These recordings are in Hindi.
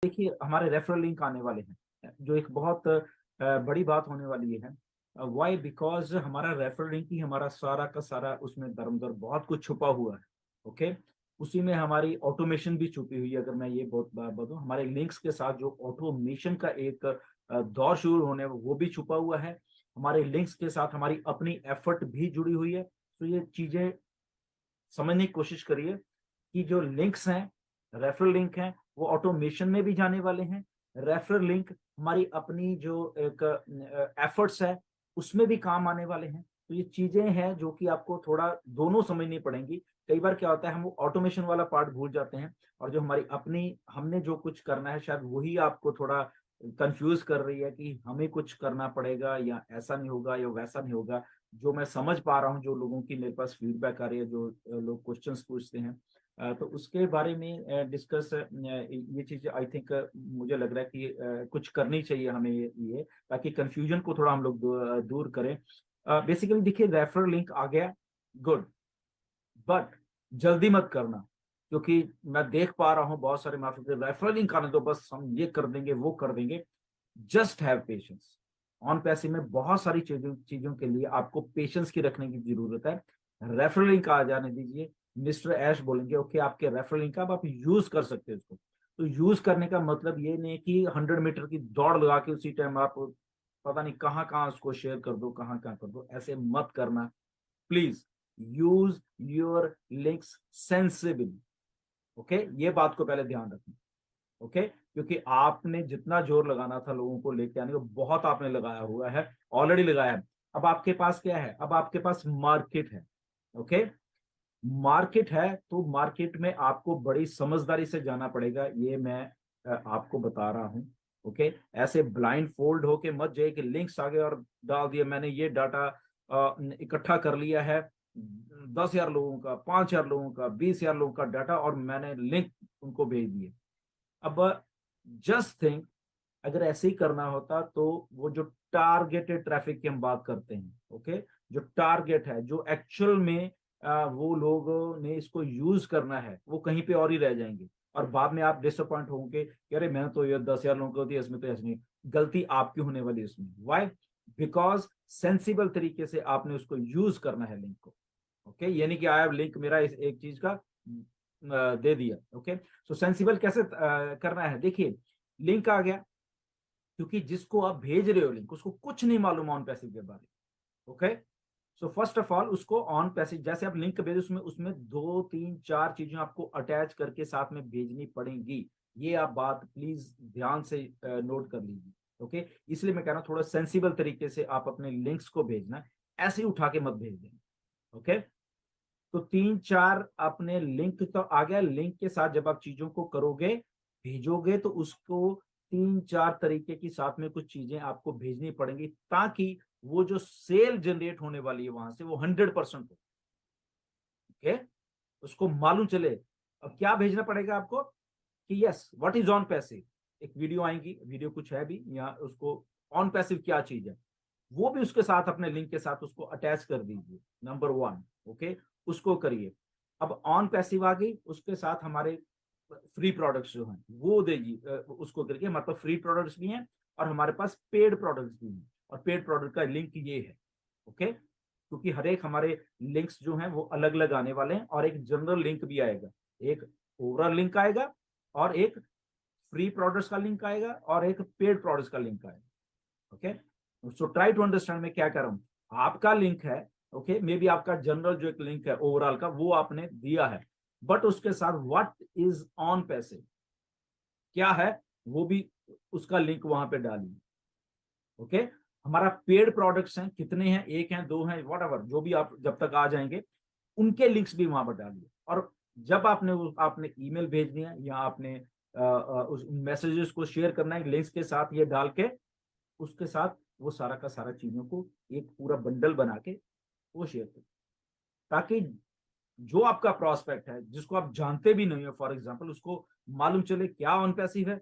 देखिए हमारे रेफरल लिंक आने वाले हैं जो एक बहुत बड़ी बात होने वाली है। वाई? बिकॉज हमारा रेफरल लिंक ही हमारा सारा का सारा उसमें दरमदर बहुत कुछ छुपा हुआ है। ओके, उसी में हमारी ऑटोमेशन भी छुपी हुई है। अगर मैं ये बहुत बात बताऊं, हमारे लिंक्स के साथ जो ऑटोमेशन का एक दौर शुरू होने वो भी छुपा हुआ है। हमारे लिंक्स के साथ हमारी अपनी एफर्ट भी जुड़ी हुई है। तो ये चीजें समझने की कोशिश करिए कि जो लिंक्स हैं, रेफरल लिंक हैं, वो ऑटोमेशन में भी जाने वाले हैं। रेफरल लिंक हमारी अपनी जो एक एफर्ट्स है उसमें भी काम आने वाले हैं। तो ये चीजें हैं जो कि आपको थोड़ा दोनों समझनी पड़ेंगी। कई बार क्या होता है, हम वो ऑटोमेशन वाला पार्ट भूल जाते हैं और जो हमारी अपनी हमने जो कुछ करना है शायद वही आपको थोड़ा कंफ्यूज कर रही है कि हमें कुछ करना पड़ेगा या ऐसा नहीं होगा या वैसा नहीं होगा। जो मैं समझ पा रहा हूँ, जो लोगों की मेरे पास फीडबैक आ रही है, जो लोग क्वेश्चंस पूछते हैं, तो उसके बारे में डिस्कस ये चीज आई थिंक मुझे लग रहा है कि कुछ करनी चाहिए हमें ये ताकि कंफ्यूजन को थोड़ा हम लोग दूर करें। बेसिकली देखिए, रेफरल लिंक आ गया, गुड, बट जल्दी मत करना, क्योंकि मैं देख पा रहा हूँ बहुत सारे मार्केट रेफरल लिंक आने दो, बस हम ये कर देंगे वो कर देंगे। Just have patience. On passive में बहुत सारी चीजों चीजों के लिए आपको पेशेंस की रखने की जरूरत है। रेफरल लिंक आ जाने दीजिए। मिस्टर ऐश बोलेंगे ओके आपके रेफरल लिंक अब आप यूज कर सकते हैं उसको। तो यूज करने का मतलब ये नहीं है कि 100 मीटर की दौड़ लगा के उसी टाइम आप पता नहीं कहाँ कहाँ उसको शेयर कर दो, कहाँ कहाँ कर दो। ऐसे मत करना please. Use your links sensibly. Okay, ये बात को पहले ध्यान रखना। ओके, क्योंकि आपने जितना जोर लगाना था लोगों को लेके आने को बहुत आपने लगाया हुआ है, ऑलरेडी लगाया है। अब आपके पास क्या है? अब आपके पास मार्केट है। ओके, मार्केट है तो मार्केट में आपको बड़ी समझदारी से जाना पड़ेगा, ये मैं आपको बता रहा हूं। ओके, ऐसे ब्लाइंड फोल्ड होके मत जाइए कि लिंक्स आ गए और डाल दिया मैंने, ये डाटा इकट्ठा कर लिया है 10,000 लोगों का, 5,000 लोगों का, 20,000 लोगों का डाटा, और मैंने लिंक उनको भेज दिए। अब जस्ट थिंक, अगर ऐसे ही करना होता तो वो जो टारगेटेड ट्रैफिक की हम बात करते हैं, ओके, जो टारगेट है, जो एक्चुअल में वो लोगों ने इसको यूज करना है, वो कहीं पे और ही रह जाएंगे। और बाद में आप डिसअपॉइंट होंगे कि अरे मैंने तो ये 10,000 लोगों को दिया, इसमें तो ऐसे नहीं। गलती आपकी होने वाली है इसमें। वाई? बिकॉज सेंसिबल तरीके से आपने उसको यूज करना है लिंक को। ओके, ये नहीं कि आया लिंक मेरा इस एक चीज का दे दिया। ओके, सो सेंसिबल कैसे करना है? देखिए, लिंक आ गया, क्योंकि जिसको आप भेज रहे हो लिंक, उसको कुछ नहीं मालूम ऑन पैसिव के बारे में। Okay, so first of all उसको ऑन पैसिव जैसे आप लिंक भेजे, उसमें उसमें 2 3 4 चीजें आपको अटैच करके साथ में भेजनी पड़ेंगी। ये आप बात प्लीज ध्यान से नोट कर लीजिए। ओके, इसलिए मैं कह रहा हूं थोड़ा सेंसिबल तरीके से आप अपने लिंक्स को भेजना, ऐसे ही उठा के मत भेज देना। ओके, तो 3 4 अपने लिंक तो आ गया। लिंक के साथ जब आप चीजों को करोगे, भेजोगे, तो उसको 3 4 तरीके की साथ में कुछ चीजें आपको भेजनी पड़ेंगी, ताकि वो जो सेल जनरेट होने वाली है वहां से वो 100% हो। ओके, उसको मालूम चले। अब क्या भेजना पड़ेगा आपको कि yes what is on passive. एक वीडियो आएगी, वीडियो कुछ है भी, या उसको ऑन पैसिव क्या चीज है वो भी उसके साथ अपने लिंक के साथ उसको अटैच कर दीजिए। नंबर 1, ओके, उसको करिए। अब ऑन पैसिव आ गई, उसके साथ हमारे फ्री प्रोडक्ट्स जो हैं वो देगी, उसको करके हमारे पास फ्री प्रोडक्ट्स भी हैं और हमारे पास पेड प्रोडक्ट्स भी हैं, और पेड प्रोडक्ट का लिंक ये है। ओके, क्योंकि हर एक हमारे लिंक्स जो हैं वो अलग अलग आने वाले हैं, और एक जनरल लिंक भी आएगा, एक ओवरऑल लिंक आएगा, और एक फ्री प्रोडक्ट्स का लिंक आएगा, और एक पेड प्रोडक्ट्स का लिंक आएगा। Okay, so try to understand मैं क्या कर रहा हूं। आपका लिंक है, ओके, मे बी आपका जनरल जो एक लिंक है ओवरऑल का वो आपने दिया है, बट उसके साथ व्हाट इज ऑन पैसिव क्या है वो भी उसका लिंक वहां पे डालिए। ओके, हमारा पेड प्रोडक्ट्स हैं, कितने हैं, 1 हैं 2 हैं, वॉट एवर, जो भी आप जब तक आ जाएंगे उनके लिंक्स भी वहां पर डालिए। और जब आपने ईमेल भेजनी है, या आपने उस मैसेजेस को शेयर करना है लिंक्स के साथ, ये डाल के उसके साथ वो सारा का सारा चीजों को एक पूरा बंडल बना के वो शेयर करें, ताकि जो आपका प्रोस्पेक्ट है जिसको आप जानते भी नहीं हो, फॉर एग्जांपल, उसको मालूम चले क्या ऑन पैसिव है।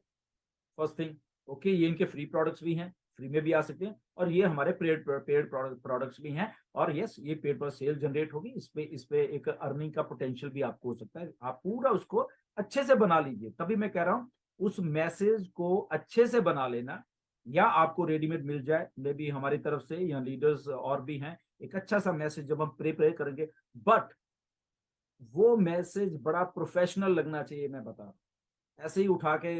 फर्स्ट थिंग, ओके, ये इनके फ्री प्रोडक्ट्स भी हैं, फ्री में भी आ सकते हैं, और ये हमारे पेड पेड प्रोडक्ट्स भी हैं, और यस ये पेड पर सेल जनरेट होगी, इस पे एक अर्निंग का पोटेंशियल भी आपको हो सकता है। आप पूरा उसको अच्छे से बना लीजिए। तभी मैं कह रहा हूं उस मैसेज को अच्छे से बना लेना, या आपको रेडीमेड मिल जाए मे बी हमारी तरफ से या लीडर्स और भी हैं, एक अच्छा सा मैसेज जब हम प्रिपेयर करेंगे, बट वो मैसेज बड़ा प्रोफेशनल लगना चाहिए। मैं बता रहा हूं, ऐसे ही उठा के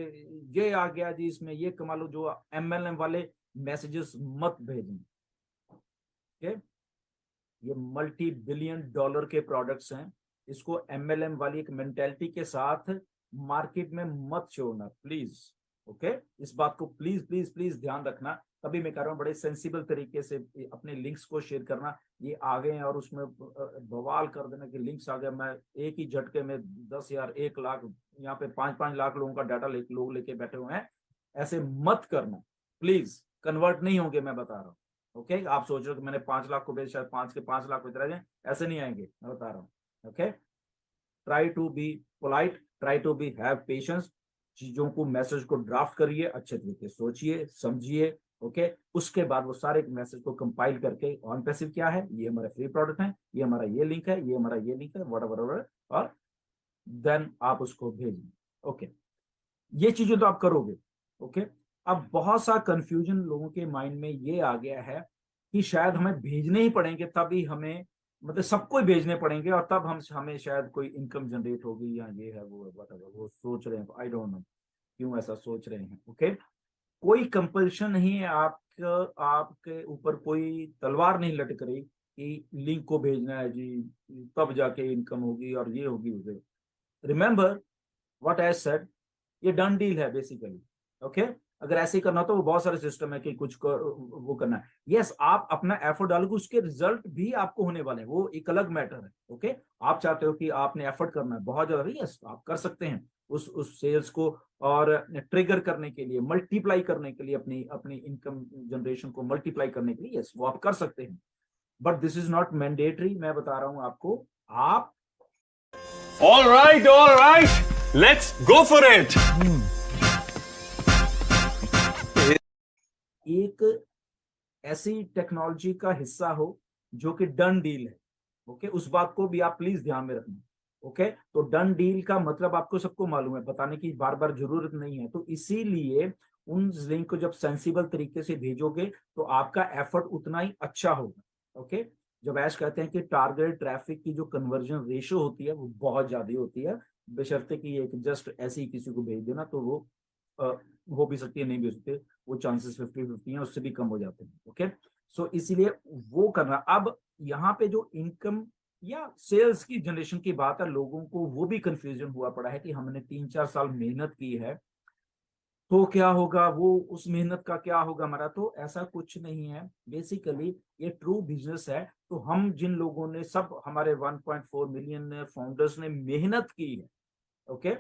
ये आ गया जी इसमें ये कमा लो, जो MLM वाले मैसेजेस मत भेजें। ओके, ये मल्टी बिलियन डॉलर के प्रोडक्ट्स हैं, इसको MLM वाली एक मेंटेलिटी के साथ मार्केट में मत छोड़ना प्लीज। ओके, इस बात को प्लीज प्लीज प्लीज ध्यान रखना। तभी मैं कह रहा हूँ बड़े सेंसिबल तरीके से अपने लिंक्स को शेयर करना। ये आ गए हैं और उसमें बवाल कर देना कि लिंक्स आ गए, मैं एक ही झटके में 10,000 1 लाख, यहाँ पे 5-5 लाख लोगों का डाटा लोग लेके बैठे हुए हैं। ऐसे मत करना प्लीज, कन्वर्ट नहीं होंगे, मैं बता रहा हूँ। ओके, आप सोच रहे हो कि मैंने 5 लाख को भेज, शायद 5 के 5 लाख इधर आ जाए, ऐसे नहीं आएंगे, मैं बता रहा हूँ। Okay, try to be polite, try to be have patience. चीजों को, मैसेज को ड्राफ्ट करिए, अच्छे तरीके सोचिए समझिए। ओके, उसके बाद वो सारे मैसेज को कंपाइल करके, ऑन पैसिव क्या है, ये हमारा फ्री प्रोडक्ट है, ये हमारा ये लिंक है, ये हमारा ये लिंक है, व्हाटएवर, और देन आप उसको भेजिए। ओके, ये चीजें तो आप करोगे। ओके, अब बहुत सा कंफ्यूजन लोगों के माइंड में ये आ गया है कि शायद हमें भेजने ही पड़ेंगे, तभी हमें, मतलब सबको ही भेजने पड़ेंगे और तब हमें शायद कोई इनकम जनरेट होगी, या ये है वो है, व्हाटएवर वो सोच रहे हैं। आई डोंट नो क्यों ऐसा सोच रहे हैं। ओके, कोई कंपल्शन नहीं है, आपके ऊपर कोई तलवार नहीं लटक रही कि लिंक को भेजना है जी, तब जाके इनकम होगी और ये होगी। रिमेंबर व्हाट आई सेड, ये डन डील है बेसिकली। ओके, अगर ऐसे ही करना हो तो वो बहुत सारे सिस्टम है कि वो करना है। यस, आप अपना एफर्ट डालोगे, उसके रिजल्ट भी आपको होने वाले हैं, वो एक अलग मैटर है। ओके, आप चाहते हो कि आपने एफर्ट करना है बहुत ज्यादा, यस आप कर सकते हैं उस सेल्स को और ट्रिगर करने के लिए, मल्टीप्लाई करने के लिए, अपनी अपनी इनकम जनरेशन को मल्टीप्लाई करने के लिए, यस वो आप कर सकते हैं, but this is not mandatory. मैं बता रहा हूं आपको, आप all right, let's go for it. एक ऐसी टेक्नोलॉजी का हिस्सा हो जो कि डन डील है। ओके, उस बात को भी आप प्लीज ध्यान में रखना। ओके, तो डन डील का मतलब आपको सबको मालूम है, बताने की बार बार जरूरत नहीं है। तो इसीलिए उन लिंक को जब सेंसिबल तरीके से भेजोगे तो आपका एफर्ट उतना ही अच्छा होगा। ओके, जब ऐश कहते हैं कि टारगेट ट्रैफिक की जो कन्वर्जन रेशियो होती है वो बहुत ज्यादा होती है, बशर्ते कि एक जस्ट ऐसे ही किसी को भेज देना तो वो हो भी सकती है, नहीं भी हो सकती, वो चांसेस 50-50 हैं, उससे भी कम हो जाते हैं। ओके, सो इसीलिए वो करना। अब यहाँ पे जो इनकम या सेल्स की जनरेशन की बात है, लोगों को वो भी कंफ्यूजन हुआ पड़ा है कि हमने 3-4 साल मेहनत की है तो क्या होगा, वो उस मेहनत का क्या होगा हमारा। तो ऐसा कुछ नहीं है, बेसिकली ये ट्रू बिजनेस है। तो हम जिन लोगों ने, सब हमारे 1.4 मिलियन फाउंडर्स ने मेहनत की है, ओके,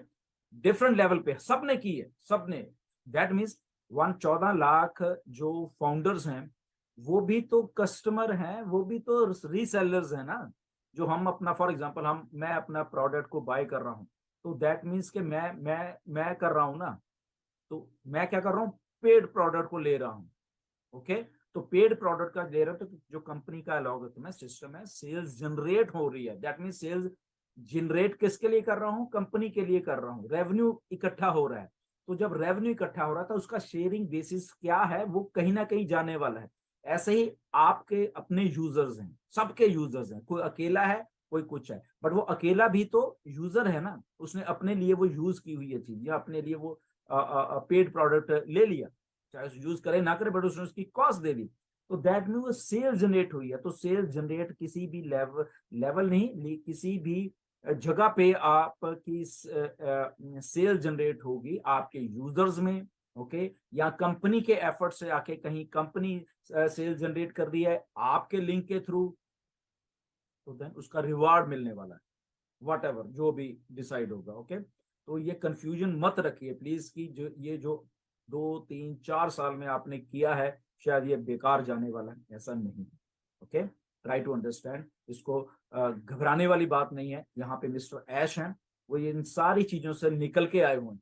डिफरेंट लेवल पे सबने की है, सबने। दैट मीन्स 14 लाख जो फाउंडर्स हैं वो भी तो कस्टमर हैं, वो भी तो रीसेलर्स हैं ना। जो हम अपना, फॉर एग्जांपल मैं अपना प्रोडक्ट को बाय कर रहा हूं, तो दैट मीन्स कि मैं कर रहा हूं ना, तो मैं क्या कर रहा हूं, पेड प्रोडक्ट को ले रहा हूं। ओके, तो पेड प्रोडक्ट का ले रहा हूं, तो जो कंपनी का अलॉग सिस्टम है, सेल्स जनरेट हो रही है। दैट मीन्स सेल्स जनरेट किसके लिए कर रहा हूं, कंपनी के लिए कर रहा हूं, रेवेन्यू इकट्ठा हो रहा है। तो जब रेवेन्यू इकट्ठा हो रहा था, उसका शेयरिंग बेसिस क्या है, वो कहीं ना कहीं जाने वाला है। ऐसे ही आपके अपने यूजर्स हैं, सबके यूजर्स हैं, कोई अकेला है कोई कुछ है, बट वो अकेला भी तो यूजर है ना, उसने अपने लिए वो यूज की हुई है चीज, या अपने लिए वो पेड प्रोडक्ट ले लिया, चाहे यूज करे ना करे, बट उसने उसकी कॉस्ट दे दी। तो दैट मीन वो सेल जनरेट हुई है। तो सेल जनरेट किसी भी लेवल नहीं, किसी भी जगह पे आपकी सेल जनरेट होगी आपके यूजर्स में। ओके, या कंपनी के एफर्ट से आके कहीं कंपनी सेल जनरेट कर रही है आपके लिंक के थ्रू, तो देन उसका रिवार्ड मिलने वाला है, व्हाटएवर जो भी डिसाइड होगा। ओके, तो ये कंफ्यूजन मत रखिए प्लीज कि जो 2-3-4 साल में आपने किया है शायद ये बेकार जाने वाला है, ऐसा नहीं। ओके, ट्राई टू अंडरस्टैंड इसको, घबराने वाली बात नहीं है। यहाँ पे मिस्टर ऐश हैं, वो इन सारी चीजों से निकल के आए हुए हैं।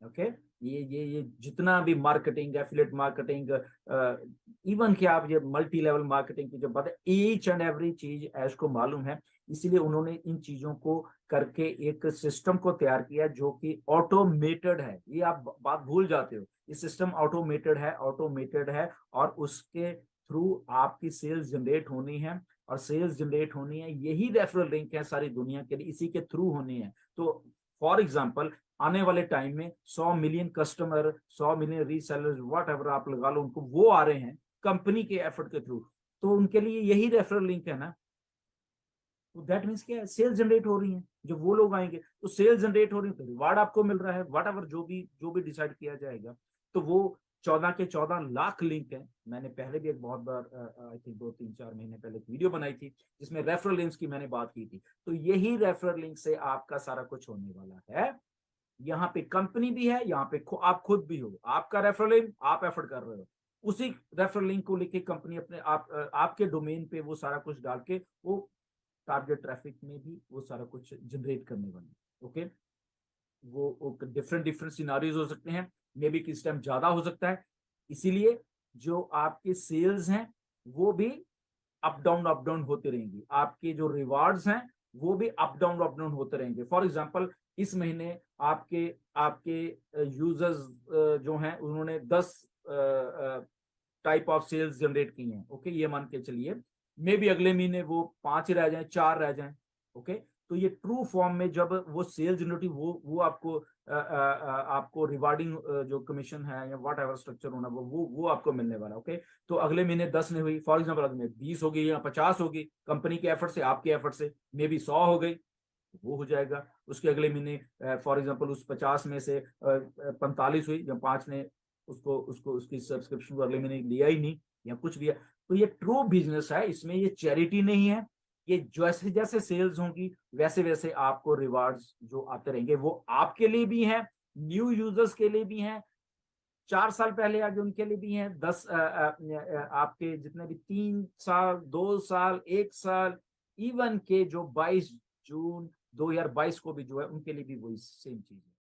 ओके, ये जितना भी मार्केटिंग, एफिलिएट मार्केटिंग, इवन कि आप ये मल्टी लेवल मार्केटिंग की जो बात है, ईच एंड एवरी चीज ऐश को मालूम है। इसीलिए उन्होंने इन चीजों को करके एक सिस्टम को तैयार किया जो कि ऑटोमेटेड है। ये आप बात भूल जाते हो, ये सिस्टम ऑटोमेटेड है और उसके थ्रू आपकी सेल्स जनरेट होनी है, और सेल्स जनरेट होनी है, यही रेफरल लिंक है सारी दुनिया के लिए, इसी के थ्रू होनी है। तो फॉर एग्जाम्पल आने वाले टाइम में 100 million customer, 100 million resellers, what ever आप लगा लो उनको, वो आ रहे हैं कंपनी के एफर्ट के थ्रू, तो उनके लिए यही रेफरल लिंक है ना। तो दैट मीन्स क्या है, सेल्स जनरेट हो रही है, जब वो लोग आएंगे तो सेल्स जनरेट हो रही है, तो रिवार्ड आपको मिल रहा है, वट एवर जो भी डिसाइड किया जाएगा। तो वो 14 के 14 लाख लिंक है। मैंने पहले भी एक बहुत बार आई थिंक 2-3-4 महीने पहले एक वीडियो बनाई थी जिसमें रेफरल लिंक्स की मैंने बात की थी। तो यही रेफरल लिंक से आपका सारा कुछ होने वाला है। यहाँ पे कंपनी भी है, यहाँ पे आप खुद भी हो, आपका रेफरल लिंक आप एफर्ट कर रहे हो, उसी रेफरल लिंक को लेके कंपनी अपने आपके डोमेन पे वो सारा कुछ डाल के वो टारगेट ट्रैफिक में भी वो सारा कुछ जनरेट करने वाली। ओके, वो डिफरेंट सिनारियोज हो सकते हैं, मे बी किस टाइम ज्यादा हो सकता है। इसीलिए जो आपके सेल्स हैं वो भी अप डाउन होते रहेंगी, आपके जो रिवार्ड्स हैं वो भी अप डाउन होते रहेंगे। फॉर एग्जांपल इस महीने आपके आपके यूजर्स जो हैं उन्होंने 10 टाइप ऑफ सेल्स जनरेट की हैं। ओके, ये मान के चलिए मे बी अगले महीने वो 5 रह जाएं, 4 रह जाएं। ओके, तो ये ट्रू फॉर्म में जब वो सेल्स जनरेटिव वो आपको रिवार्डिंग जो कमीशन है या व्हाट एवर स्ट्रक्चर होना वो आपको मिलने वाला। ओके, तो अगले महीने 10 नहीं हुई, फॉर एग्जांपल अगले 20 हो गई या 50 होगी, कंपनी के एफर्ट से, आपके एफर्ट से मे बी 100 हो गई, वो हो जाएगा। उसके अगले महीने फॉर एग्जांपल उस 50 में से 45 हुई, या 5 ने उसको उसकी सब्सक्रिप्शन को अगले महीने लिया ही नहीं या कुछ दिया। तो ये ट्रू बिजनेस है, इसमें ये चैरिटी नहीं है। ये जैसे जैसे सेल्स होंगी वैसे वैसे आपको रिवार्ड्स जो आते रहेंगे, वो आपके लिए भी हैं, न्यू यूजर्स के लिए भी हैं, 4 साल पहले आगे उनके लिए भी हैं, 10 आपके जितने भी 3 साल, 2 साल, 1 साल, इवन के जो 22 जून 2022 को भी जो है उनके लिए भी वही सेम चीज है।